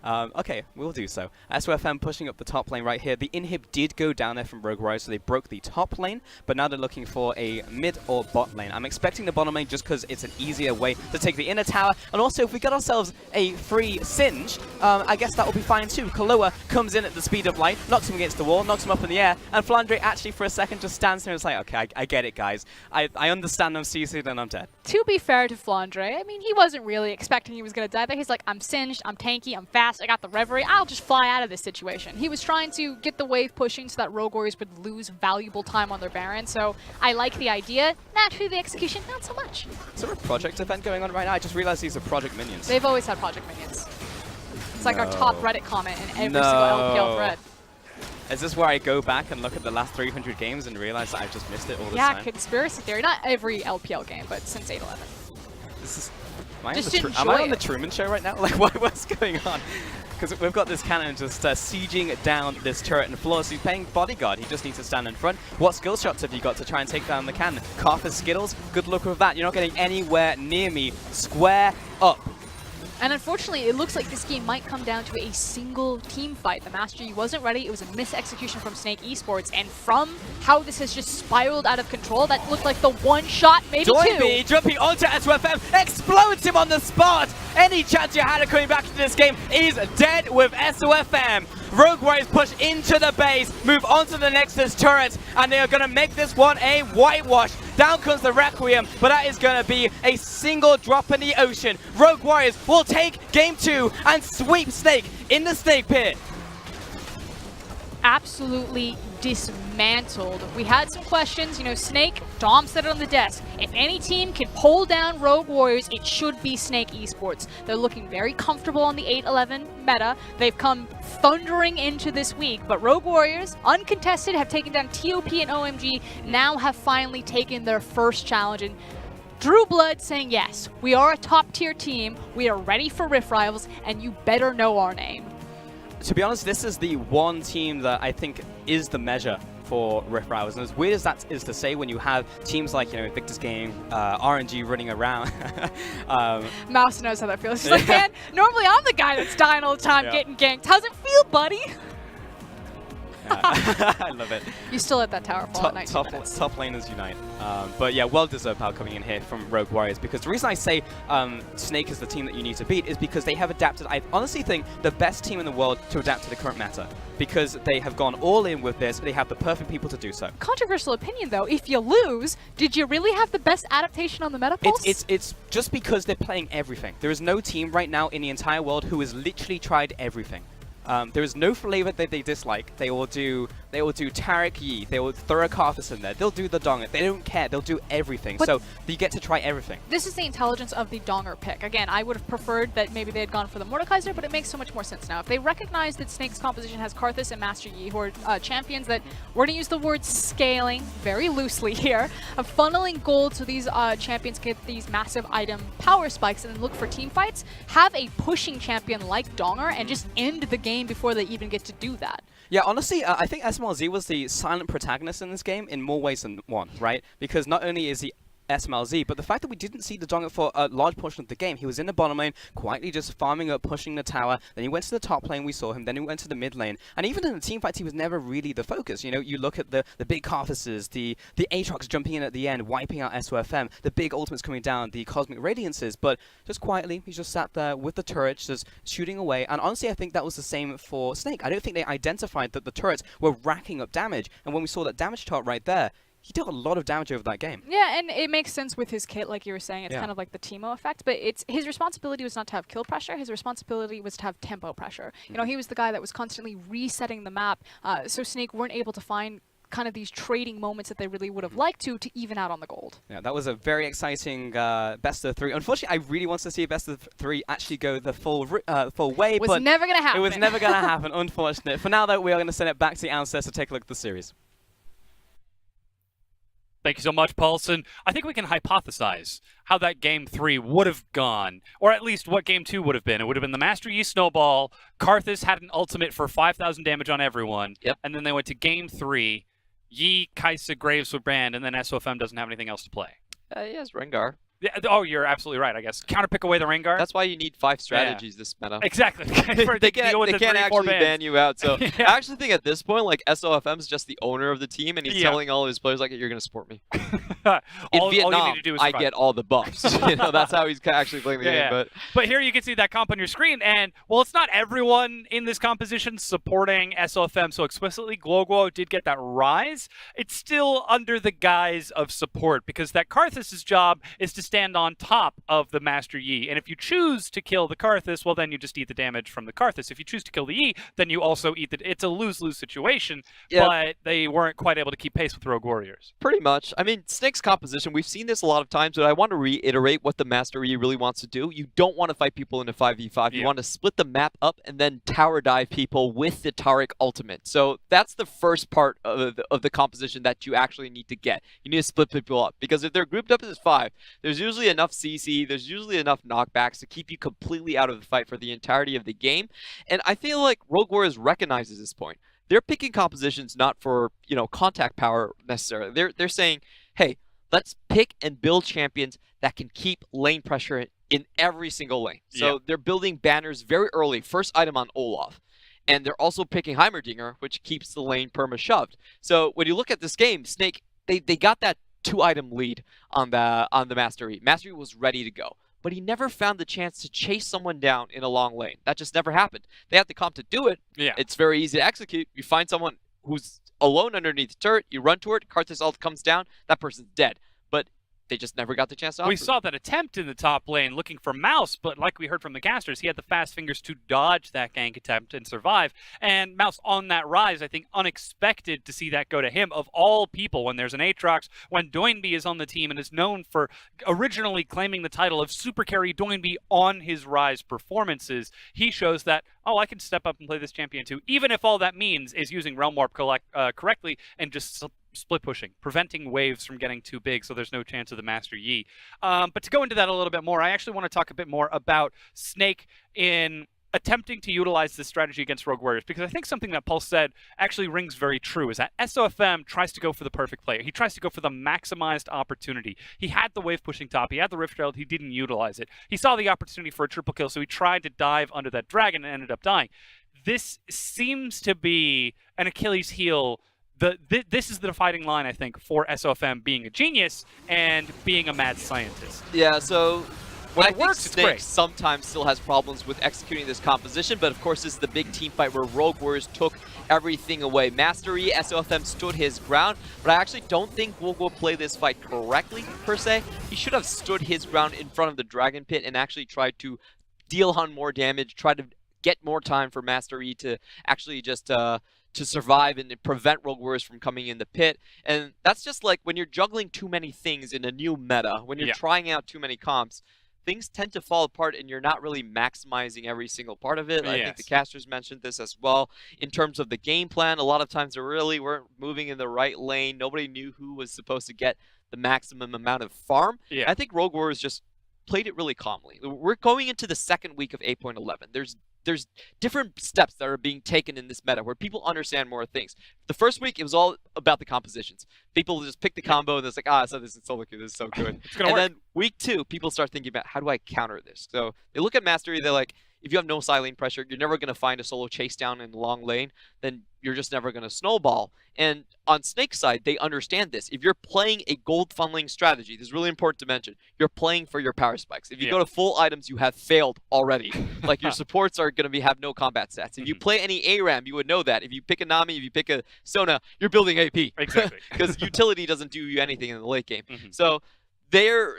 Okay, we'll do so. SOFM pushing up the top lane right here. The inhib did go down there from Rogue Warriors, so they broke the top lane, but now they're looking for a mid or bot lane. I'm expecting the bottom lane just because it's an easier way to take the inner tower, and also if we get ourselves a free Singe, I guess that will be fine too. Kaloa comes in at the speed of light, knocks him against the wall, knocks him up in the air, and Flandre actually for a second just stands there and is like, okay, I get it, guys. I understand I'm CC'd and I'm dead. To be fair to Flandre, I mean, he wasn't really expecting he was going to die there. He's like, I'm singed, I'm tanky, I'm fast, I got the Reverie, I'll just fly out of this situation. He was trying to get the wave pushing so that Rogue Warriors would lose valuable time on their Baron, so I like the idea. Naturally, the execution, not so much. Is there a project event going on right now? I just realized these are project minions. They've always had project minions. It's like our top Reddit comment in every single LPL thread. Is this where I go back and look at the last 300 games and realize that I've just missed it all this time? Yeah, conspiracy theory. Not every LPL game, but since 8-11. This is... Am I on the Truman Show right now? Like, what's going on? Because we've got this cannon just sieging down this turret, and Flawless, he's playing bodyguard. He just needs to stand in front. What skill shots have you got to try and take down the cannon? Carthus Skittles? Good luck with that. You're not getting anywhere near me. Square up. And unfortunately, it looks like this game might come down to a single team fight. The Master Yi wasn't ready. It was a mis-execution from Snake Esports. And from how this has just spiraled out of control, that looked like the one shot, maybe two. Jumping onto SOFM, explodes him on the spot. Any chance you had of coming back into this game is dead with SOFM. Rogue Warriors push into the base, move on to the Nexus turret, and they are going to make this one a whitewash. Down comes the Requiem, but that is going to be a single drop in the ocean. Rogue Warriors will take game 2 and sweep Snake in the Snake Pit. Absolutely dismantled. We had some questions. You know, Snake, Dom said it on the desk. If any team can pull down Rogue Warriors, it should be Snake Esports. They're looking very comfortable on the 8-11 meta. They've come thundering into this week, but Rogue Warriors, uncontested, have taken down TOP and OMG, now have finally taken their first challenge. And Drew Blood saying, yes, we are a top-tier team, we are ready for Rift Rivals, and you better know our name. To be honest, this is the one team that I think is the measure for Rift Rivals. And as weird as that is to say, when you have teams like, you know, Victor's Game, RNG running around. Mouse knows how that feels. She's like, man, normally I'm the guy that's dying all the time, getting ganked. How's it feel, buddy? I love it. You still let that tower fall at 19 minutes. Top laners unite. But yeah, well-deserved power coming in here from Rogue Warriors, because the reason I say Snake is the team that you need to beat is because they have adapted, I honestly think, the best team in the world to adapt to the current meta. Because they have gone all in with this, they have the perfect people to do so. Controversial opinion, though. If you lose, did you really have the best adaptation on the meta pulse? It's just because they're playing everything. There is no team right now in the entire world who has literally tried everything. There is no flavor that they dislike. They will do Taric Yi. They will throw a Carthus in there. They'll do the Donger. They don't care. They'll do everything. But so you get to try everything. This is the intelligence of the Donger pick. Again, I would have preferred that maybe they had gone for the Mordekaiser, but it makes so much more sense now. If they recognize that Snake's composition has Karthus and Master Yi, who are champions that, we're going to use the word scaling very loosely here, of funneling gold so these champions get these massive item power spikes and then look for team fights, have a pushing champion like Donger and just end the game game before they even get to do that. Yeah, honestly, I think SMLZ was the silent protagonist in this game in more ways than one, right? Because not only is he SMLZ, but the fact that we didn't see the Donut for a large portion of the game. He was in the bottom lane, quietly just farming up, pushing the tower. Then he went to the top lane, we saw him. Then he went to the mid lane. And even in the team fights, he was never really the focus. You know, you look at the big Carthus's, the Aatrox jumping in at the end, wiping out SOFM, the big ultimates coming down, the Cosmic Radiances. But just quietly, he just sat there with the turrets, just shooting away. And honestly, I think that was the same for Snake. I don't think they identified that the turrets were racking up damage. And when we saw that damage chart right there, he did a lot of damage over that game. Yeah, and it makes sense with his kit, like you were saying. It's kind of like the Teemo effect, but his responsibility was not to have kill pressure. His responsibility was to have tempo pressure. You know, he was the guy that was constantly resetting the map, so Snake weren't able to find kind of these trading moments that they really would have liked to even out on the gold. Yeah, that was a very exciting best of 3. Unfortunately, I really wanted to see a best of 3 actually go the full way, It was but never going to happen. it was never going to happen, unfortunate. For now, though, we are going to send it back to the analysts to take a look at the series. Thank you so much, Paulson. I think we can hypothesize how that Game 3 would have gone, or at least what Game 2 would have been. It would have been the Master Yi Snowball, Karthus had an ultimate for 5,000 damage on everyone, and then they went to Game 3, Yi, Kai'Sa, Graves would brand, and then SOFM doesn't have anything else to play. Yes, Rengar. Yeah, oh, you're absolutely right, I guess. Counterpick away the Rengar? That's why you need 5 strategies this meta. Exactly. They can't actually ban you out. So Yeah. I actually think at this point, like, SOFM is just the owner of the team, and he's telling all of his players, like, you're going to support me. all Vietnam, you need to do is I survive. get all the buffs. You know, that's how he's actually playing the game. But here you can see that comp on your screen, and well, it's not everyone in this composition supporting SOFM so explicitly. Gloguo did get that rise. It's still under the guise of support, because that Karthus' job is to stand on top of the Master Yi. And if you choose to kill the Karthus, well, then you just eat the damage from the Karthus. If you choose to kill the Yi, then you also eat the... It's a lose-lose situation, but they weren't quite able to keep pace with Rogue Warriors. Pretty much. I mean, Snake's composition, we've seen this a lot of times, but I want to reiterate what the Master Yi really wants to do. You don't want to fight people in a 5v5. You want to split the map up and then tower dive people with the Taric ultimate. So that's the first part of the composition that you actually need to get. You need to split people up, because if they're grouped up as 5, there's usually enough CC, there's usually enough knockbacks to keep you completely out of the fight for the entirety of the game. And I feel like Rogue Warriors recognizes this point. They're picking compositions not for, you know, contact power necessarily. They're saying, hey, let's pick and build champions that can keep lane pressure in every single lane. So they're building banners very early, first item on Olaf. And they're also picking Heimerdinger, which keeps the lane perma-shoved. So when you look at this game, Snake, they got that 2-item lead on the Master Yi. Master Yi was ready to go, but he never found the chance to chase someone down in a long lane. That just never happened. They have the comp to do it. Yeah. It's very easy to execute. You find someone who's alone underneath the turret, you run toward it, Karthus ult comes down, that person's dead. But they just never got the chance to offer. We saw that attempt in the top lane looking for Mouse, but like we heard from the casters, he had the fast fingers to dodge that gank attempt and survive. And Mouse on that rise, I think unexpected to see that go to him. Of all people, when there's an Aatrox, when Doinby is on the team and is known for originally claiming the title of super carry Doinby on his rise performances, he shows that, oh, I can step up and play this champion too, even if all that means is using Realm Warp correctly and just split pushing, preventing waves from getting too big so there's no chance of the Master Yi. But to go into that a little bit more, I actually want to talk a bit more about Snake in attempting to utilize this strategy against Rogue Warriors, because I think something that Paul said actually rings very true, is that SOFM tries to go for the perfect player. He tries to go for the maximized opportunity. He had the wave pushing top, he had the Rift Herald, he didn't utilize it. He saw the opportunity for a triple kill, so he tried to dive under that dragon and ended up dying. This seems to be an Achilles heel. This is the dividing line, I think, for SOFM being a genius and being a mad scientist. Yeah, so when I it works, think it's great. Snake sometimes still has problems with executing this composition, but of course this is the big team fight where Rogue Warriors took everything away. Master Yi, SOFM stood his ground, but I actually don't think Rogue will play this fight correctly, per se. He should have stood his ground in front of the Dragon Pit and actually tried to deal Hun more damage, try to get more time for Master Yi to actually just to survive and prevent Rogue Warriors from coming in the pit. And that's just like when you're juggling too many things in a new meta, when you're trying out too many comps, things tend to fall apart and you're not really maximizing every single part of it. I think the casters mentioned this as well. In terms of the game plan, a lot of times they really weren't moving in the right lane. Nobody knew who was supposed to get the maximum amount of farm. I think Rogue Warriors just played it really calmly. We're going into the second week of 8.11. There's there's different steps that are being taken in this meta where people understand more things. The first week, it was all about the compositions. People just pick the combo and it's like, so this is so good, this is so good. It's gonna work. Then week 2, people start thinking about how do I counter this? So they look at Mastery, they're like, if you have no side lane pressure, you're never going to find a solo chase down in the long lane, then you're just never going to snowball. And on Snake's side, they understand this. If you're playing a gold funneling strategy, this is really important to mention, you're playing for your power spikes. If you go to full items, you have failed already. Like your supports are going to have no combat stats. If you play any ARAM, you would know that. If you pick a Nami, if you pick a Sona, you're building AP. Exactly. Because utility doesn't do you anything in the late game. Mhm. So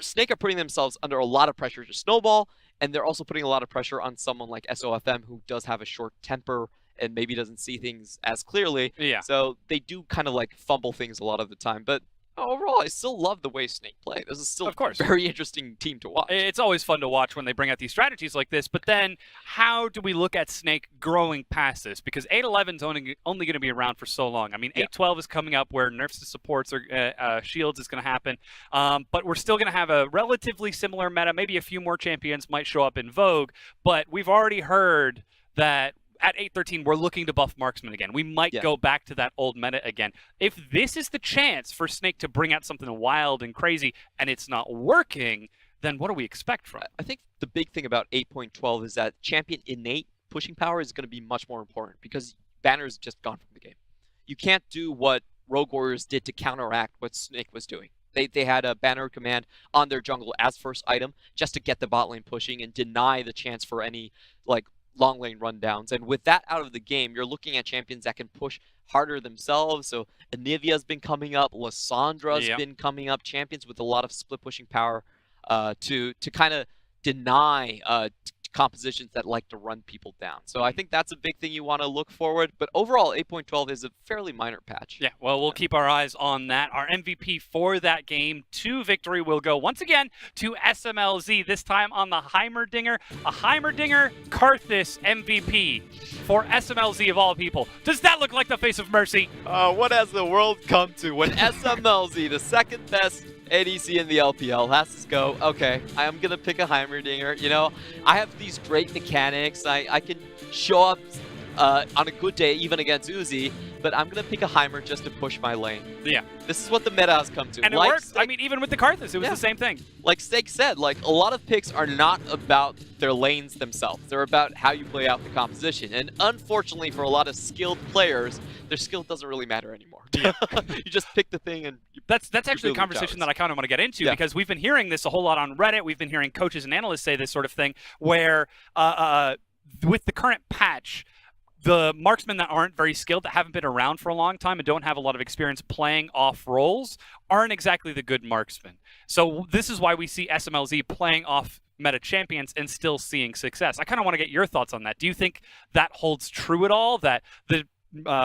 Snake are putting themselves under a lot of pressure to snowball, and they're also putting a lot of pressure on someone like SOFM, who does have a short temper and maybe doesn't see things as clearly. Yeah. So they do kind of like fumble things a lot of the time. But overall, I still love the way Snake play. This is still Of course. a very interesting team to watch. It's always fun to watch when they bring out these strategies like this, but then how do we look at Snake growing past this? Because 8-11 is only going to be around for so long. I mean, 8-12 is coming up where nerfs to supports or shields is going to happen, but we're still going to have a relatively similar meta. Maybe a few more champions might show up in vogue, but we've already heard that at 8-13, we're looking to buff Marksman again. We might go back to that old meta again. If this is the chance for Snake to bring out something wild and crazy and it's not working, then what do we expect from it? I think the big thing about 8.12 is that champion innate pushing power is going to be much more important because Banner's just gone from the game. You can't do what Rogue Warriors did to counteract what Snake was doing. They had a Banner command on their jungle as first item just to get the bot lane pushing and deny the chance for any like long lane rundowns. And with that out of the game, you're looking at champions that can push harder themselves. So Anivia's been coming up, Lyssandra's been coming up, champions with a lot of split pushing power to kind of deny compositions that like to run people down. So I think that's a big thing you want to look forward. But overall, 8.12 is a fairly minor patch. Yeah, well, we'll keep our eyes on that. Our MVP for that game to victory will go once again to SMLZ, this time on the Heimerdinger. A Heimerdinger Karthus MVP for SMLZ of all people. Does that look like the face of mercy? What has the world come to when SMLZ, the second best ADC in the LPL, has to go, okay, I'm going to pick a Heimerdinger. You know, I have these great mechanics. I can show up on a good day, even against Uzi, but I'm going to pick a Heimer just to push my lane. Yeah. This is what the meta has come to. And it works. I mean, even with the Karthus, it was the same thing. Like Steak said, like a lot of picks are not about their lanes themselves. They're about how you play out the composition. And unfortunately for a lot of skilled players, their skill doesn't really matter anymore. Yeah. You just pick the thing and That's actually a conversation that I kind of want to get into because we've been hearing this a whole lot on Reddit. We've been hearing coaches and analysts say this sort of thing where with the current patch, the marksmen that aren't very skilled, that haven't been around for a long time and don't have a lot of experience playing off roles, aren't exactly the good marksmen. So this is why we see SMLZ playing off meta champions and still seeing success. I kind of want to get your thoughts on that. Do you think that holds true at all, that the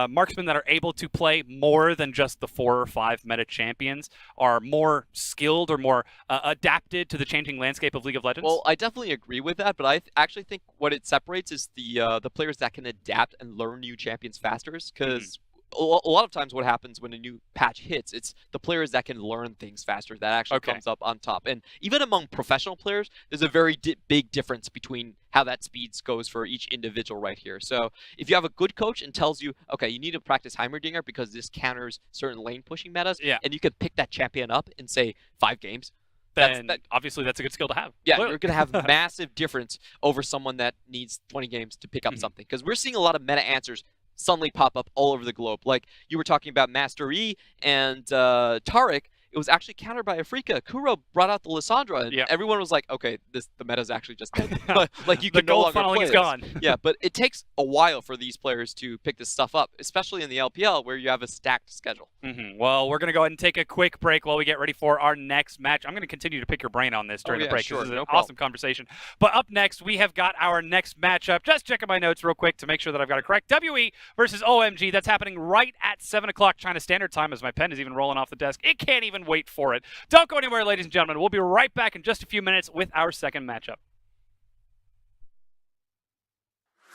marksmen that are able to play more than just the 4 or 5 meta champions are more skilled or more adapted to the changing landscape of League of Legends? Well, I definitely agree with that, but I actually think what it separates is the players that can adapt and learn new champions faster, because a lot of times what happens when a new patch hits, it's the players that can learn things faster that actually comes up on top. And even among professional players, there's a very big difference between how that speed goes for each individual right here. So if you have a good coach and tells you, okay, you need to practice Heimerdinger because this counters certain lane pushing metas, and you can pick that champion up in, say, 5 games, then obviously that's a good skill to have. Yeah, you're going to have massive difference over someone that needs 20 games to pick up something. Because we're seeing a lot of meta answers suddenly pop up all over the globe. Like you were talking about Master E and Taric. It was actually countered by Afrika. Kuro brought out the Lysandra, and everyone was like, okay, the meta's actually just dead. Like you can no longer play is gone. Yeah, but it takes a while for these players to pick this stuff up, especially in the LPL where you have a stacked schedule. Well, we're going to go ahead and take a quick break while we get ready for our next match. I'm going to continue to pick your brain on this during the break. Sure, this is an awesome conversation. But up next, we have got our next matchup. Just checking my notes real quick to make sure that I've got it correct. WE versus OMG. That's happening right at 7 o'clock China Standard Time as my pen is even rolling off the desk. It can't even wait for it. Don't go anywhere, ladies and gentlemen. We'll be right back in just a few minutes with our second matchup.